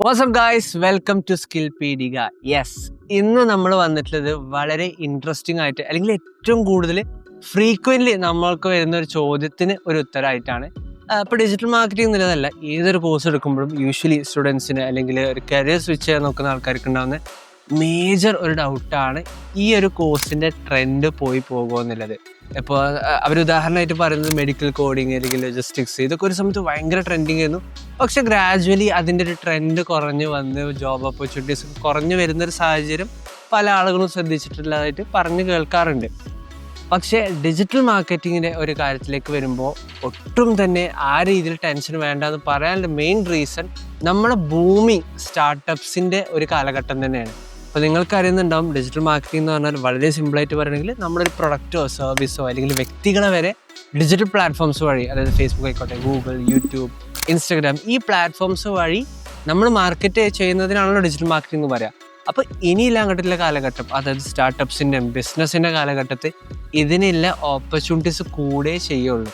WhatsApp guys, welcome to skill Peedika. Yes, ഇന്ന് നമ്മൾ വന്നിട്ടുള്ളത് വളരെ ഇൻട്രസ്റ്റിംഗ് ആയിട്ട് അല്ലെങ്കിൽ ഏറ്റവും കൂടുതൽ ഫ്രീക്വൻ്റ്ലി നമ്മൾക്ക് വരുന്ന ഒരു ചോദ്യത്തിന് ഒരു ഉത്തരമായിട്ടാണ്. ഇപ്പോൾ ഡിജിറ്റൽ മാർക്കറ്റിംഗ് എന്നുള്ളതല്ല, ഏതൊരു കോഴ്സ് എടുക്കുമ്പോഴും യൂഷ്വലി സ്റ്റുഡൻസിന് അല്ലെങ്കിൽ ഒരു കരിയർ സ്വിച്ച് ചെയ്യാൻ നോക്കുന്ന ആൾക്കാർക്ക് ഉണ്ടാകുന്ന മേജർ ഒരു ഡൗട്ടാണ് ഈ ഒരു കോഴ്സിൻ്റെ ട്രെൻഡ് പോയി പോകുമോ എന്നുള്ളത്. ഇപ്പോൾ അവർ ഉദാഹരണമായിട്ട് പറയുന്നത് മെഡിക്കൽ കോഡിങ് അല്ലെങ്കിൽ ലോജിസ്റ്റിക്സ്, ഇതൊക്കെ ഒരു സമയത്ത് ഭയങ്കര ട്രെൻഡിങ് ആയിരുന്നു. പക്ഷെ ഗ്രാജുവലി അതിൻ്റെ ഒരു ട്രെൻഡ് കുറഞ്ഞു വന്ന് ജോബ് ഓപ്പർച്യൂണിറ്റീസ് കുറഞ്ഞു വരുന്നൊരു സാഹചര്യം പല ആളുകളും ശ്രദ്ധിച്ചിട്ടുള്ളതായിട്ട് പറഞ്ഞു കേൾക്കാറുണ്ട്. പക്ഷേ ഡിജിറ്റൽ മാർക്കറ്റിങ്ങിൻ്റെ ഒരു കാര്യത്തിലേക്ക് വരുമ്പോൾ ഒട്ടും തന്നെ ആ രീതിയിൽ ടെൻഷൻ വേണ്ടെന്ന് പറയാനുള്ള മെയിൻ റീസൺ നമ്മുടെ ഭൂമി സ്റ്റാർട്ടപ്സിൻ്റെ ഒരു കാലഘട്ടം തന്നെയാണ്. അപ്പോൾ നിങ്ങൾക്ക് അറിയുന്നുണ്ടാവും, ഡിജിറ്റൽ മാർക്കറ്റിംഗ് എന്ന് പറഞ്ഞാൽ വളരെ സിമ്പിളായിട്ട് പറയണമെങ്കിൽ നമ്മളൊരു പ്രൊഡക്റ്റോ സർവീസോ അല്ലെങ്കിൽ വ്യക്തികളെ വരെ ഡിജിറ്റൽ പ്ലാറ്റ്ഫോംസ് വഴി, അതായത് ഫേസ്ബുക്ക് ആയിക്കോട്ടെ, ഗൂഗിൾ, യൂട്യൂബ്, ഇൻസ്റ്റഗ്രാം, ഈ പ്ലാറ്റ്ഫോംസ് വഴി നമ്മൾ മാർക്കറ്റ് ചെയ്യുന്നതിനാണല്ലോ ഡിജിറ്റൽ മാർക്കറ്റിംഗ് എന്ന് പറയുക. അപ്പോൾ ഇനിയില്ല അങ്ങോട്ടുള്ള കാലഘട്ടം, അതായത് സ്റ്റാർട്ടപ്സിൻ്റെ ബിസിനസ്സിൻ്റെ കാലഘട്ടത്തിൽ ഇതിനുള്ള ഓപ്പർച്യൂണിറ്റീസ് കൂടെ ചെയ്യുള്ളൂ.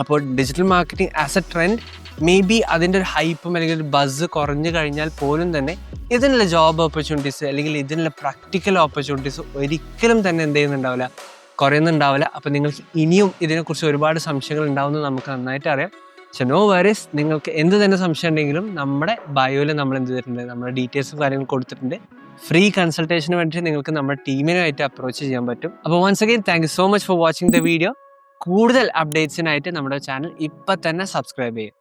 അപ്പോൾ digital marketing as A trend may be അതിൻ്റെ ഒരു ഹൈപ്പും അല്ലെങ്കിൽ ഒരു ബസ് കുറഞ്ഞു കഴിഞ്ഞാൽ പോലും തന്നെ ഇതിനുള്ള ജോബ് ഓപ്പർച്യൂണിറ്റീസ് അല്ലെങ്കിൽ ഇതിനുള്ള പ്രാക്ടിക്കൽ ഓപ്പർച്യൂണിറ്റീസ് ഒരിക്കലും തന്നെ എന്ത് ചെയ്യുന്നുണ്ടാവില്ല, കുറയുന്നുണ്ടാവില്ല. അപ്പോൾ നിങ്ങൾക്ക് ഇനിയും ഇതിനെക്കുറിച്ച് ഒരുപാട് സംശയങ്ങൾ ഉണ്ടാവുമെന്ന് നമുക്ക് നന്നായിട്ട് അറിയാം. പക്ഷെ നോ വറീസ്, നിങ്ങൾക്ക് എന്ത് തന്നെ സംശയം ഉണ്ടെങ്കിലും നമ്മുടെ ബയോയിൽ നമ്മൾ എന്ത് ചെയ്തിട്ടുണ്ട്, നമ്മുടെ ഡീറ്റെയിൽസും കാര്യങ്ങളും കൊടുത്തിട്ടുണ്ട്. ഫ്രീ കൺസൾട്ടേഷന് വേണ്ടിയിട്ട് നിങ്ങൾക്ക് നമ്മുടെ ടീമിനുമായിട്ട് അപ്രോച്ച് ചെയ്യാൻ പറ്റും. അപ്പോൾ once again thank you so much for watching the video. കൂടുതൽ അപ്ഡേറ്റ്സിനായിട്ട് നമ്മുടെ ചാനൽ ഇപ്പം തന്നെ സബ്സ്ക്രൈബ് ചെയ്യും.